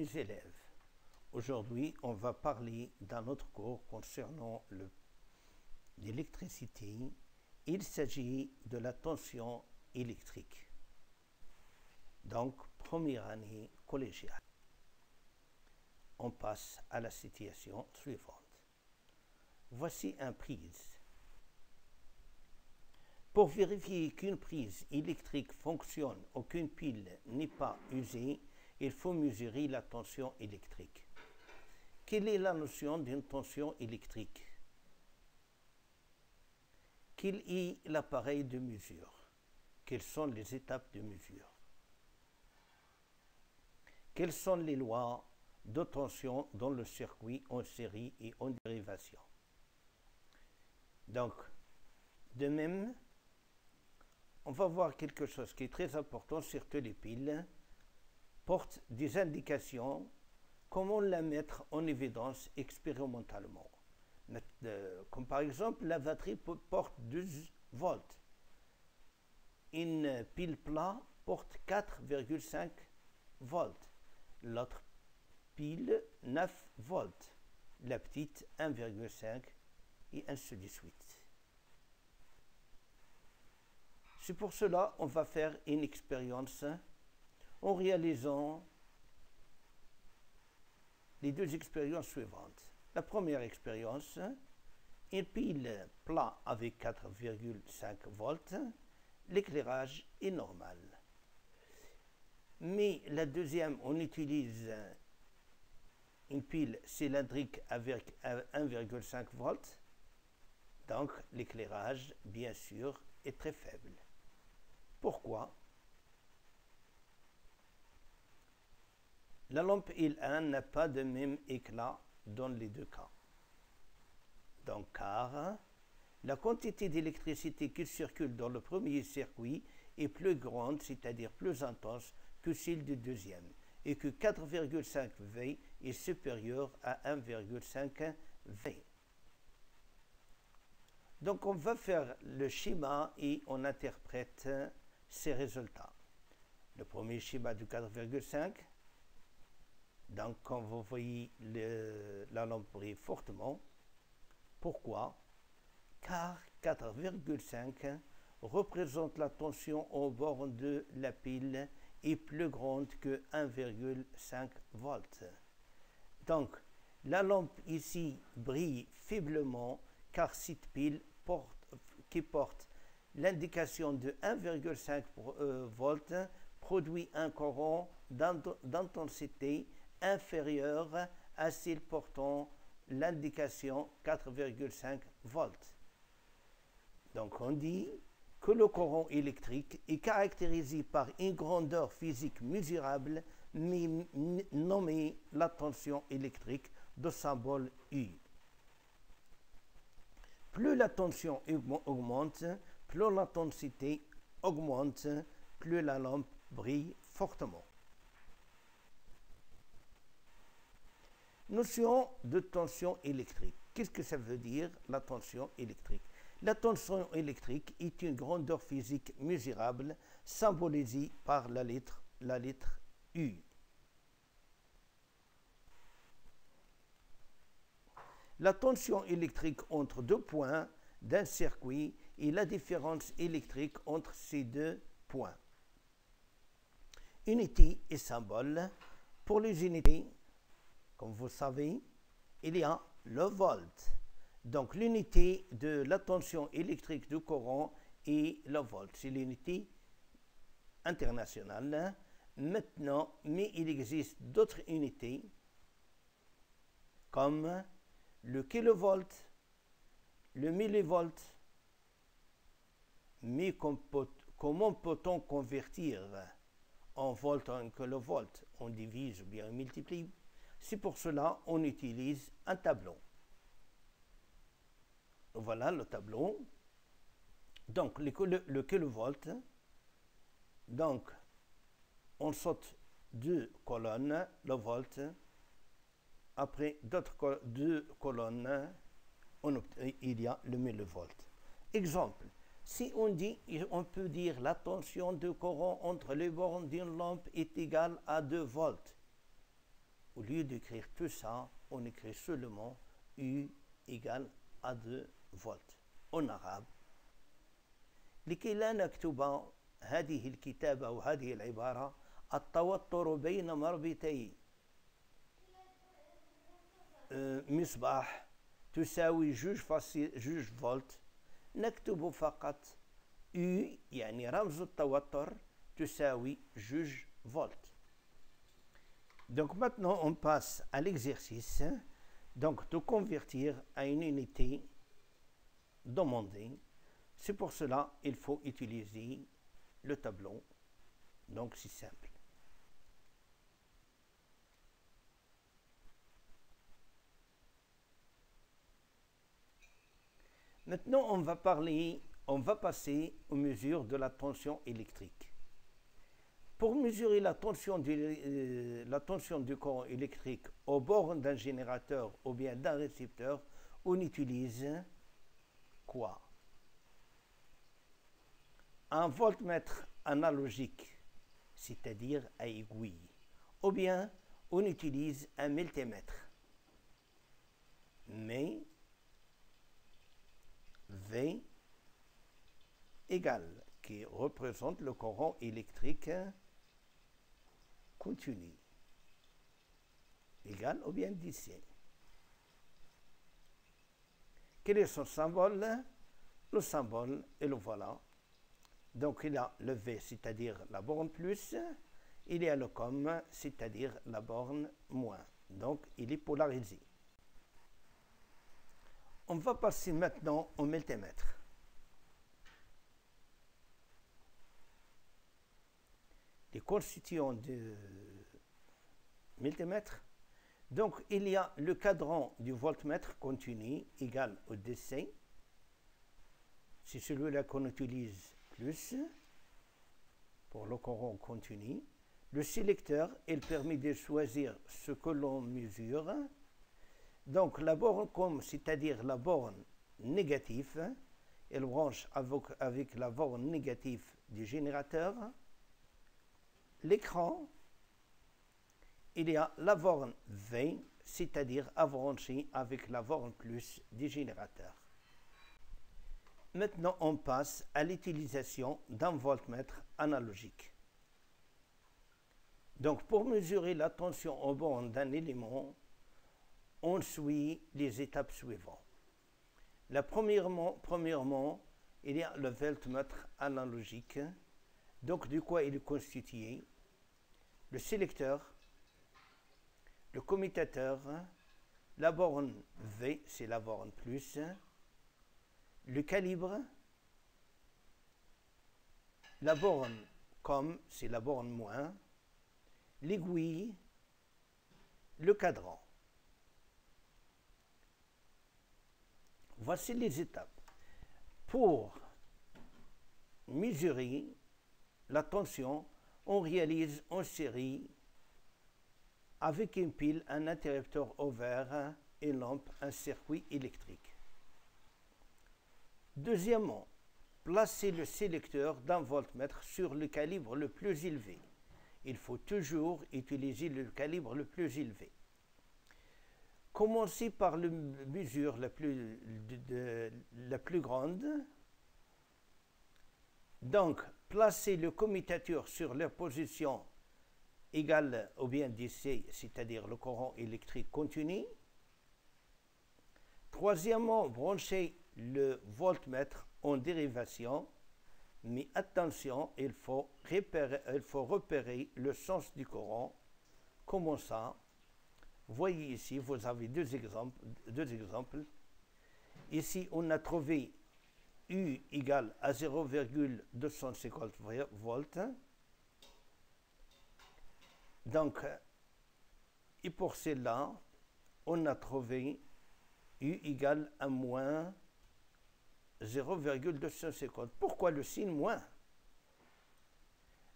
mes élèves, aujourd'hui on va parler d'un autre cours concernant l'électricité. Il s'agit de la tension électrique. Donc, première année collégiale. On passe à la situation suivante. Voici une prise. Pour vérifier qu'une prise électrique fonctionne ou qu'une pile n'est pas usée, il faut mesurer la tension électrique. Quelle est la notion d'une tension électrique? Quel est l'appareil de mesure? Quelles sont les étapes de mesure? Quelles sont les lois de tension dans le circuit en série et en dérivation? Donc, de même, on va voir quelque chose qui est très important, surtout les piles, portent des indications, comment la mettre en évidence expérimentalement. Comme par exemple, la batterie porte 12 volts. Une pile plat porte 4,5 volts. L'autre pile, 9 volts. La petite, 1,5 et ainsi de suite. C'est pour cela qu'on va faire une expérience en réalisant les deux expériences suivantes. La première expérience, une pile plat avec 4,5 volts, l'éclairage est normal. Mais la deuxième, on utilise une pile cylindrique avec 1,5 volts, donc l'éclairage, bien sûr, est très faible. Pourquoi? La lampe L1 n'a pas de même éclat dans les deux cas. Donc, car la quantité d'électricité qui circule dans le premier circuit est plus grande, c'est-à-dire plus intense, que celle du deuxième, et que 4,5 V est supérieur à 1,5 V. Donc, on va faire le schéma et on interprète ces résultats. Le premier schéma du 4,5. Donc, quand vous voyez la lampe brille fortement, pourquoi? Car 4,5 représente la tension au bord de la pile est plus grande que 1,5 volts. Donc, la lampe ici brille faiblement car cette pile qui porte l'indication de 1,5 volts produit un courant d'intensité inférieure à celle portant l'indication 4,5 volts. Donc on dit que le courant électrique est caractérisé par une grandeur physique mesurable nommée la tension électrique de symbole U. Plus la tension augmente, plus l'intensité augmente, plus la lampe brille fortement. Notion de tension électrique. Qu'est-ce que ça veut dire, la tension électrique? La tension électrique est une grandeur physique mesurable symbolisée par la lettre U. La tension électrique entre deux points d'un circuit est la différence électrique entre ces deux points. Unité et symbole. Pour les unités, comme vous savez, il y a le volt. Donc l'unité de la tension électrique du courant est le volt. C'est l'unité internationale. Maintenant, mais il existe d'autres unités comme le kilovolt, le millivolt. Mais comment peut-on convertir en volt en kilovolt? On divise ou bien on multiplie. C'est pour cela qu'on utilise un tableau. Voilà le tableau. Donc, le kilovolt. Donc, on saute deux colonnes, le volt. Après deux colonnes, il y a le millivolt. Exemple, si on peut dire la tension de courant entre les bornes d'une lampe est égale à 2 volts. au lieu d'écrire tout ça, on écrit seulement U égale à 2 volts. En arabe, لكي لا نكتب هذه الكتابة أو هذه العبارة التوتر بين مربطي مصباح تساوي جوج فولت، نكتب فقط U يعني رمز التوتر تساوي جوج فولت. Donc maintenant on passe à l'exercice, donc de convertir à une unité demandée. C'est pour cela il faut utiliser le tableau, donc c'est simple. Maintenant on va passer aux mesures de la tension électrique. Pour mesurer la tension du courant électrique aux bornes d'un générateur ou bien d'un récepteur, on utilise quoi? Un voltmètre analogique, c'est-à-dire à aiguille, ou bien on utilise un multimètre. Mais V égale, qui représente le courant électrique continu, égal ou bien DC. Quel est son symbole? Le symbole, et le voilà. Donc il y a le V, c'est-à-dire la borne plus, il y a le COM, c'est-à-dire la borne moins. Donc il est polarisé. On va passer maintenant au multimètre. Les constituants du multimètre. Donc il y a le cadran du voltmètre continu égal au DC. C'est celui-là qu'on utilise plus pour le courant continu. Le sélecteur, il permet de choisir ce que l'on mesure. Donc la borne COM, c'est-à-dire la borne négative, elle branche avec la borne négative du générateur. L'écran, il y a la borne V, c'est-à-dire à brancher avec la borne plus du générateur. Maintenant, on passe à l'utilisation d'un voltmètre analogique. Donc, pour mesurer la tension aux bornes d'un élément, on suit les étapes suivantes. Premièrement, il y a le voltmètre analogique. Donc, de quoi il est constitué? Le sélecteur, le commutateur, la borne V, c'est la borne plus, le calibre, la borne COM, c'est la borne moins, l'aiguille, le cadran. Voici les étapes. Pour mesurer la tension, on réalise en série avec une pile, un interrupteur ouvert, une lampe, un circuit électrique. Deuxièmement, placer le sélecteur d'un voltmètre sur le calibre le plus élevé. Il faut toujours utiliser le calibre le plus élevé. Commencez par la mesure la plus grande. Donc, placez le commutateur sur la position égale ou bien DC, c'est-à-dire le courant électrique continu. Troisièmement, branchez le voltmètre en dérivation, mais attention, il faut repérer le sens du courant. Comment ça? Voyez ici, vous avez deux exemples. Ici, on a trouvé U égale à 0,250 volts. Donc, et pour cela, on a trouvé U égale à moins 0,250. Pourquoi le signe moins?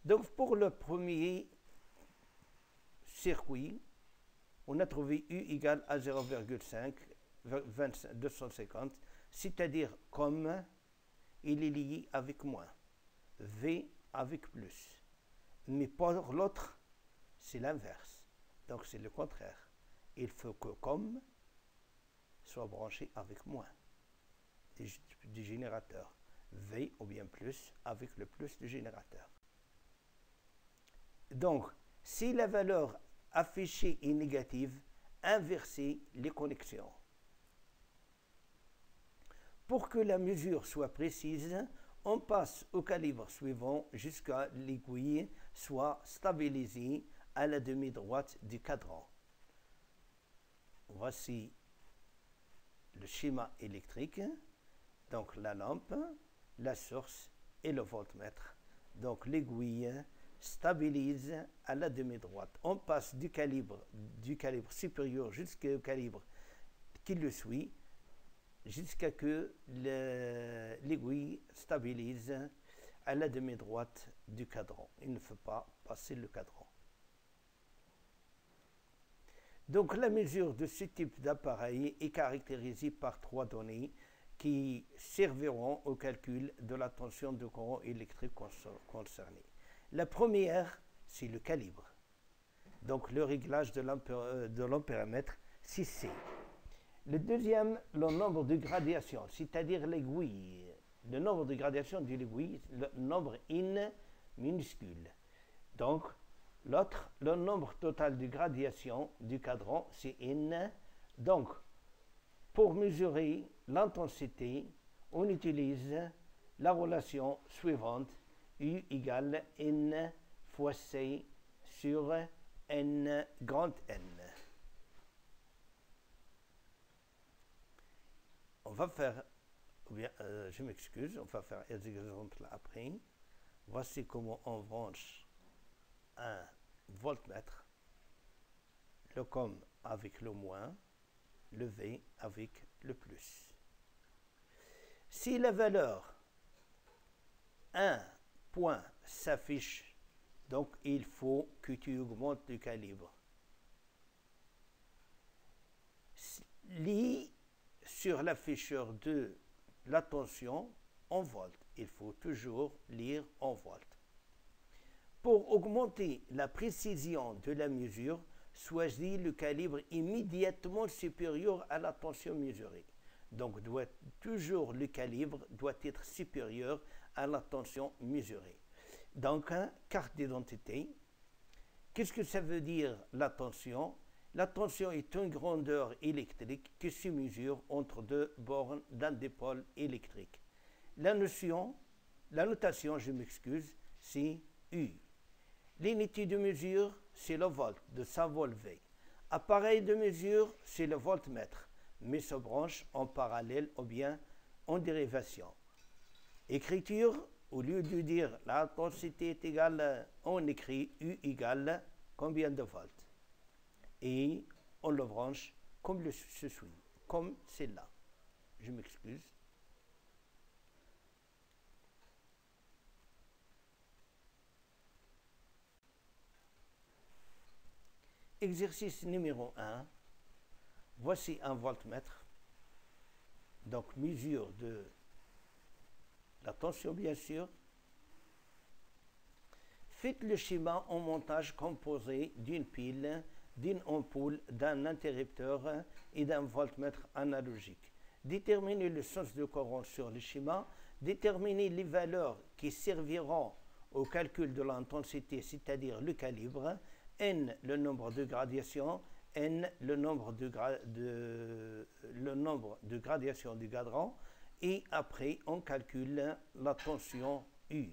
Donc, pour le premier circuit, on a trouvé U égale à 0,250, c'est-à-dire comme il est lié avec moins, V avec plus. Mais pour l'autre, c'est l'inverse. Donc c'est le contraire. Il faut que comme soit branché avec moins du générateur. V ou bien plus avec le plus du générateur. Donc, si la valeur affichée est négative, inversez les connexions. Pour que la mesure soit précise, on passe au calibre suivant jusqu'à l'aiguille soit stabilisée à la demi-droite du cadran. Voici le schéma électrique, donc la lampe, la source et le voltmètre. Donc l'aiguille stabilise à la demi-droite. On passe du calibre supérieur jusqu'au calibre qui le suit, jusqu'à que l'aiguille stabilise à la demi-droite du cadran. Il ne faut pas passer le cadran. Donc la mesure de ce type d'appareil est caractérisée par 3 données qui serviront au calcul de la tension de courant électrique concernée. La première, c'est le calibre. Donc le réglage de l'ampéramètre 6C. Le deuxième, le nombre de gradations, c'est-à-dire l'aiguille. Le nombre de gradations de l'aiguille, le nombre in minuscule. Donc, l'autre, le nombre total de gradations du cadran, c'est in. Donc, pour mesurer l'intensité, on utilise la relation suivante, U égale N fois C sur N grand N. On va faire, je m'excuse, on va faire des exemples après. Voici comment on branche un voltmètre, le COM avec le moins, le V avec le plus. Si la valeur 1 point s'affiche, donc il faut que tu augmentes le calibre. Lis sur l'afficheur de la tension en volts. Il faut toujours lire en volts. Pour augmenter la précision de la mesure, choisis le calibre immédiatement supérieur à la tension mesurée. Donc, toujours le calibre doit être supérieur à la tension mesurée. Donc, carte d'identité. Qu'est-ce que ça veut dire la tension? La tension est une grandeur électrique qui se mesure entre deux bornes d'un dipôle électrique. La notation, je m'excuse, c'est U. L'unité de mesure, c'est le volt, de 100 volts V. Appareil de mesure, c'est le voltmètre, mais se branche en parallèle ou bien en dérivation. Écriture, au lieu de dire l'intensité est égale, on écrit U égale combien de volts. Et on le branche comme ce suit, comme c'est là. Je m'excuse. Exercice numéro 1. Voici un voltmètre. Donc, mesure de la tension, bien sûr. Faites le schéma en montage composé d'une pile, d'une ampoule, d'un interrupteur et d'un voltmètre analogique. Déterminez le sens de courant sur le schéma. Déterminez les valeurs qui serviront au calcul de l'intensité, c'est-à-dire le calibre. N, le nombre de gradations. N, le nombre de gradations du cadran. Et après, on calcule la tension U.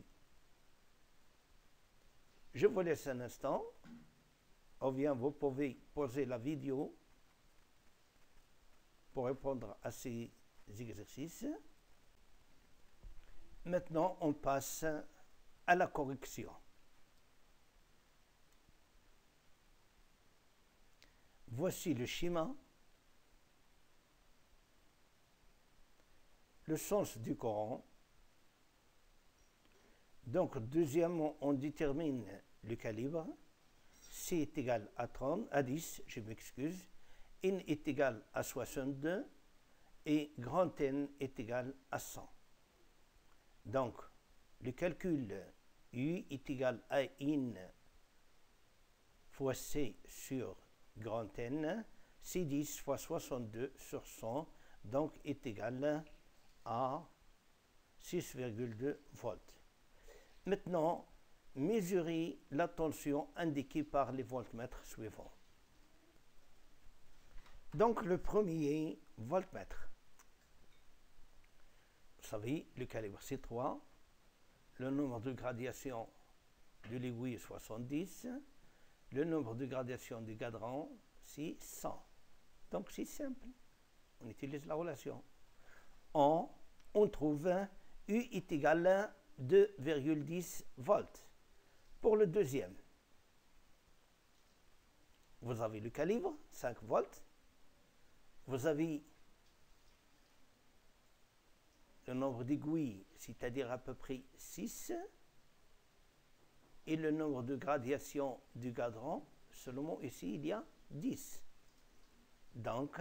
Je vous laisse un instant. Ou bien vous pouvez poser la vidéo pour répondre à ces exercices. Maintenant, on passe à la correction. Voici le schéma. Le sens du courant. Donc, deuxièmement, on détermine le calibre. C est égal à 30, à 10, je m'excuse. N est égal à 62 et grand N est égal à 100. Donc, le calcul U est égal à N fois C sur grand N, C10 fois 62 sur 100, donc est égal à 6,2 volts. Maintenant, mesurez la tension indiquée par les voltmètres suivants. Donc, le premier voltmètre. Vous savez, le calibre C3, le nombre de gradations de l'aiguille 70, le nombre de gradations du cadran, c'est 100. Donc, c'est simple. On utilise la relation. On trouve U est égal à 2,10 volts. Pour le deuxième, vous avez le calibre, 5 volts. Vous avez le nombre d'aiguilles, c'est-à-dire à peu près 6, et le nombre de gradations du cadran, seulement ici, il y a 10. Donc,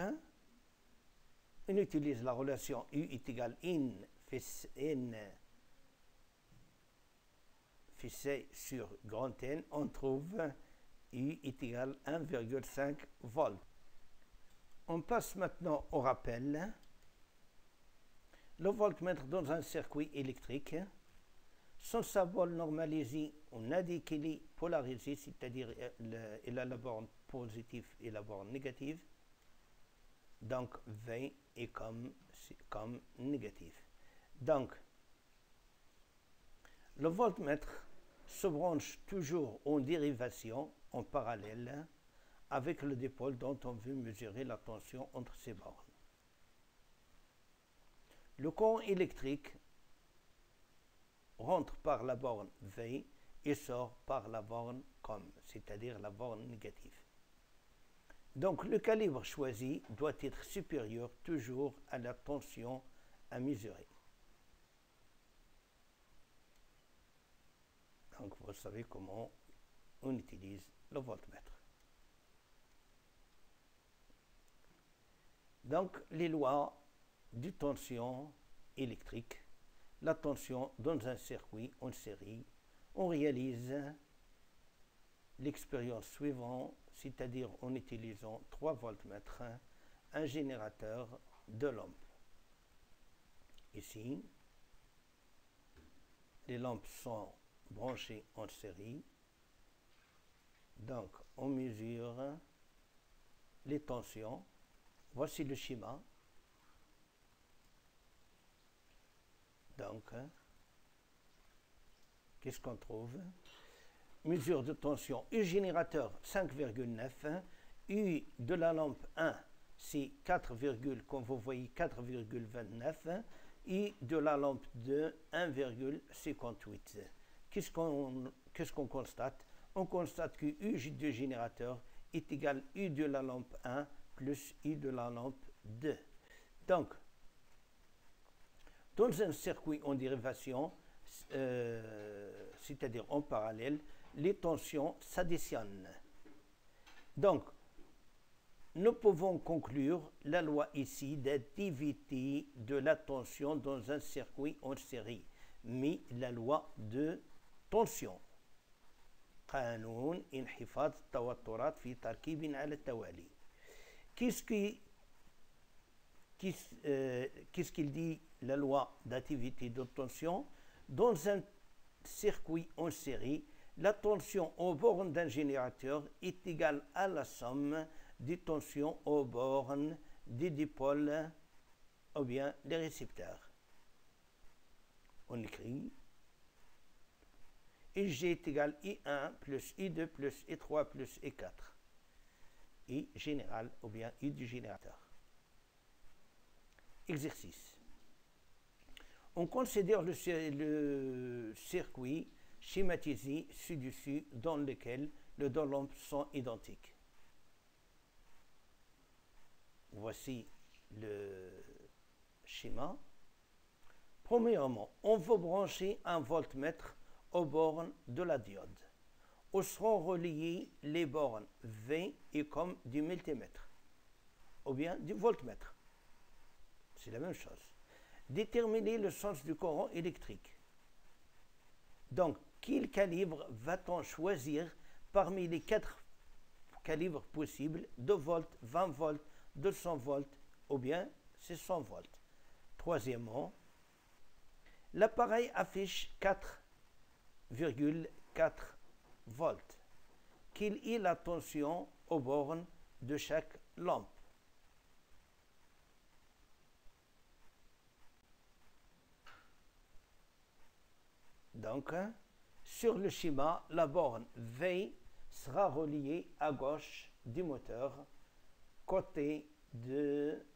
on utilise la relation U est égal à N fixé sur grand N, on trouve U est égal à 1,5 volts. On passe maintenant au rappel. Le voltmètre dans un circuit électrique, son symbole normalisé, on a dit qu'il est polarisé, c'est-à-dire il a la borne positive et la borne négative. Donc, V est comme négatif. Donc, le voltmètre se branche toujours en dérivation, en parallèle, avec le dipôle dont on veut mesurer la tension entre ces bornes. Le courant électrique rentre par la borne V et sort par la borne COM, c'est-à-dire la borne négative. Donc le calibre choisi doit être supérieur toujours à la tension à mesurer. Donc vous savez comment on utilise le voltmètre. Donc les lois de tension électrique, la tension dans un circuit en série, on réalise l'expérience suivante, c'est-à-dire en utilisant 3 voltmètres, un générateur, 2 lampes. Ici, les lampes sont branchées en série, donc on mesure les tensions. Voici le schéma. Donc, qu'est-ce qu'on trouve? Mesure de tension U générateur 5,9, U de la lampe 1 c'est 4, comme vous voyez 4,29, U de la lampe 2 1,58. Qu'est-ce qu'on constate? On constate que U du générateur est égal à U de la lampe 1 plus U de la lampe 2. Donc, dans un circuit en dérivation, c'est-à-dire en parallèle, les tensions s'additionnent. Donc, nous pouvons conclure la loi ici d'additivité de la tension dans un circuit en série, mais la loi de tension. قانون انحفاظ التوترات في تركيب على التوالي. Qu'est-ce qu'il dit la loi d'additivité de tension? Dans un circuit en série, la tension aux bornes d'un générateur est égale à la somme des tensions aux bornes des dipôles ou bien des récepteurs. On écrit IG est égal à I1 plus I2 plus I3 plus I4. I général ou bien I du générateur. Exercice. On considère le circuit schématisé ci-dessus dans lequel les deux lampes sont identiques. Voici le schéma. Premièrement, on va brancher un voltmètre aux bornes de la diode, où seront reliées les bornes V et comme du multimètre, ou bien du voltmètre. C'est la même chose. Déterminer le sens du courant électrique. Donc, quel calibre va-t-on choisir parmi les 4 calibres possibles, 2 volts, 20 volts, 200 volts ou bien 600 volts. Troisièmement, l'appareil affiche 4,4 volts, qu'il ait la tension aux bornes de chaque lampe. Donc, sur le schéma, la borne V sera reliée à gauche du moteur, côté de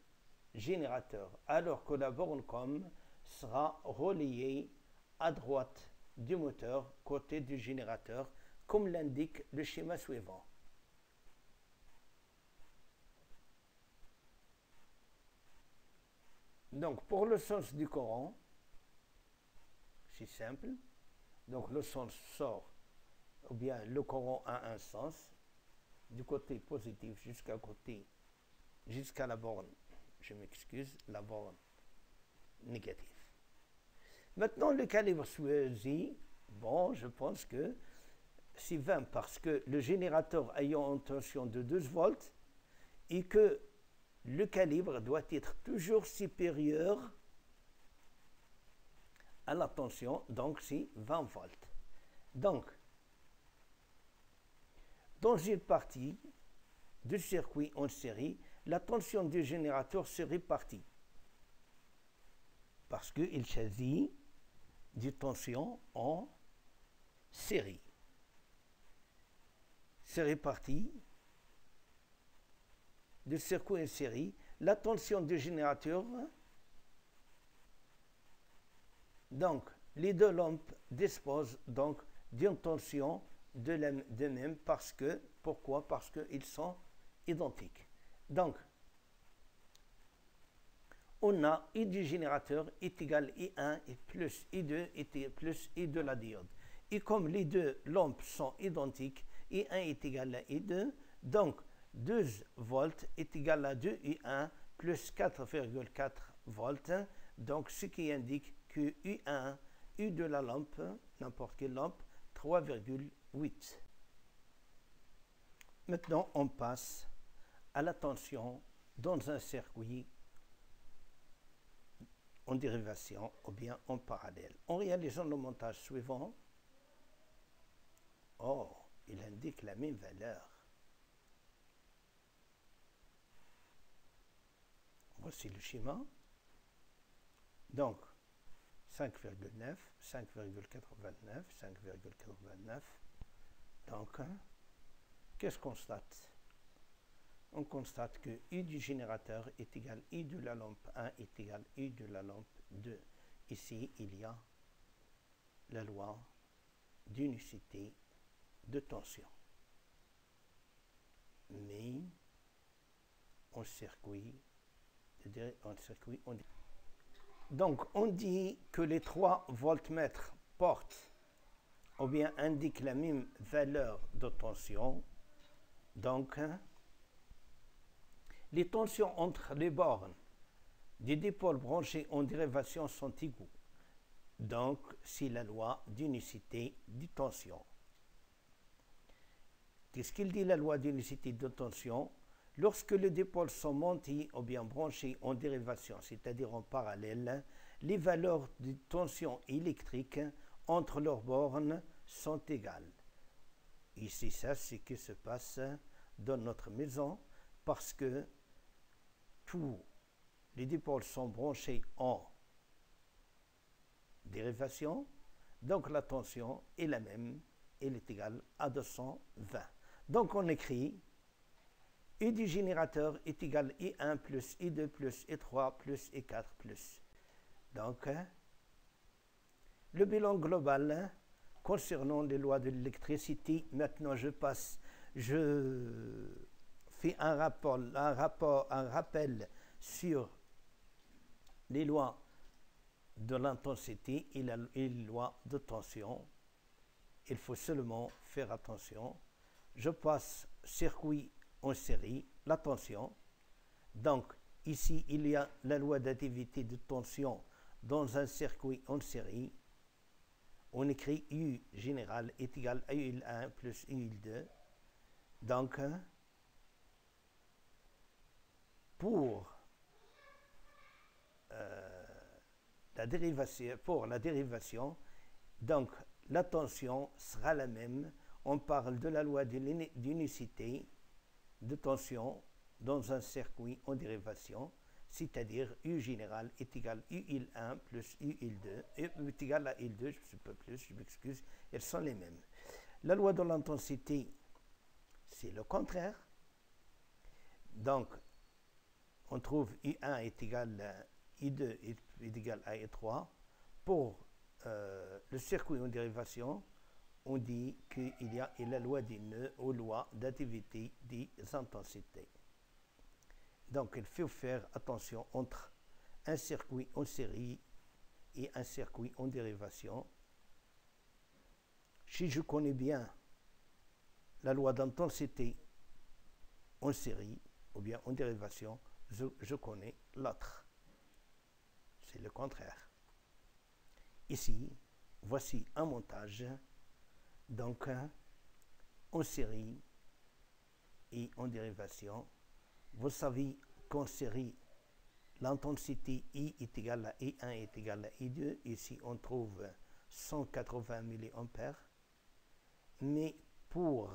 générateur, alors que la borne COM sera reliée à droite du moteur, côté du générateur, comme l'indique le schéma suivant. Donc, pour le sens du courant, c'est simple. Donc, le sens sort, ou bien le courant a un sens, du côté positif jusqu'à la borne, je m'excuse, la borne négative. Maintenant, le calibre choisi, bon, je pense que c'est 20 parce que le générateur ayant une tension de 12 volts et que le calibre doit être toujours supérieur à la tension, donc c'est 20 volts. Donc, dans une partie du circuit en série, la tension du générateur se répartit parce qu'il s'agit de tension en série. C'est réparti de circuit en série, la tension du générateur. Donc, les deux lampes disposent donc d'une tension de même parce que, pourquoi? Parce qu'ils sont identiques. Donc, on a I du générateur est égal à I1 et plus I2 est plus I de la diode. Et comme les deux lampes sont identiques, I1 est égal à I2, donc 12 volts est égal à 2 I1 plus 4,4 volts, donc ce qui indique que U1, U de la lampe, n'importe quelle lampe, 3,8. Maintenant, on passe à la tension dans un circuit en dérivation ou bien en parallèle. En réalisant le montage suivant, oh, il indique la même valeur. Voici le schéma. Donc, 5,9, 5,89, 5,89. Donc, qu'est-ce qu'on constate? On constate que I du générateur est égal à I de la lampe 1 est égal à I de la lampe 2. Ici, il y a la loi d'unicité de tension. Mais en circuit, donc, on dit que les 3 voltmètres portent ou bien indiquent la même valeur de tension. Donc, les tensions entre les bornes des dipôles branchés en dérivation sont égaux. Donc, c'est la loi d'unicité de tension. Qu'est-ce qu'il dit la loi d'unicité de tension? Lorsque les dipôles sont montés ou bien branchés en dérivation, c'est-à-dire en parallèle, les valeurs de tension électrique entre leurs bornes sont égales. Ici, ça, c'est ce qui se passe dans notre maison parce que tous les dipôles sont branchés en dérivation, donc la tension est la même, elle est égale à 220. Donc on écrit I du générateur est égal à I1 plus I2 plus I3 plus I4 plus. Donc, le bilan global concernant les lois de l'électricité, maintenant je fais un rappel sur les lois de l'intensité et les lois de tension. Il faut seulement faire attention. Je passe circuit en série, la tension. Donc, ici, il y a la loi d'additivité de tension dans un circuit en série. On écrit U général est égal à UL1 plus UL2. Donc, pour la dérivation, donc la tension sera la même. On parle de la loi d'unicité de tension dans un circuit en dérivation, c'est-à-dire U général est égal à UIL1 plus UIL2, est égal à UIL2, je ne sais pas plus, je m'excuse, elles sont les mêmes. La loi de l'intensité, c'est le contraire. Donc, on trouve U1 est égal à I2 est égal à I3. Pour le circuit en dérivation, on dit qu'il y a la loi des nœuds ou loi d'additivité des intensités. Donc, il faut faire attention entre un circuit en série et un circuit en dérivation. Si je connais bien la loi d'intensité en série ou bien en dérivation, je connais l'autre. C'est le contraire. Ici, voici un montage, donc en série et en dérivation. Vous savez qu'en série, l'intensité I est égale à I1 est égale à I2. Ici, on trouve 180 mA. Mais pour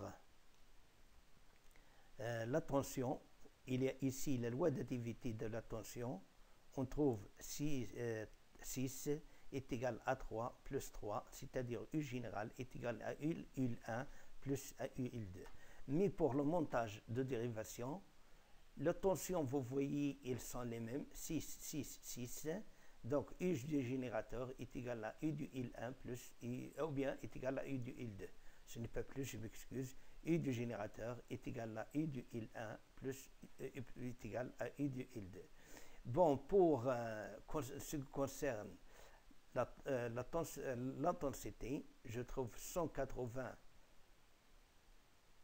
la tension, il y a ici la loi d'additivité de la tension. On trouve 6 est égal à 3 plus 3, c'est-à-dire U général est égal à UIL1 plus à UIL2. Mais pour le montage de dérivation, la tension, vous voyez, ils sont les mêmes, 6, 6, 6. Donc, U du générateur est égal à U du IL1 plus U, ou bien est égal à U du IL2. Ce n'est pas plus, je m'excuse. U du générateur est égal à U du IL1 plus est égal à U du IL2. Bon, pour ce qui concerne l'intensité, je trouve 180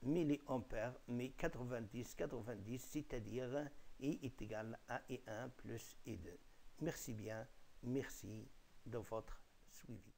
milliampères, mais 90, c'est-à-dire I est égal à I1 plus I2. Merci bien, merci de votre suivi.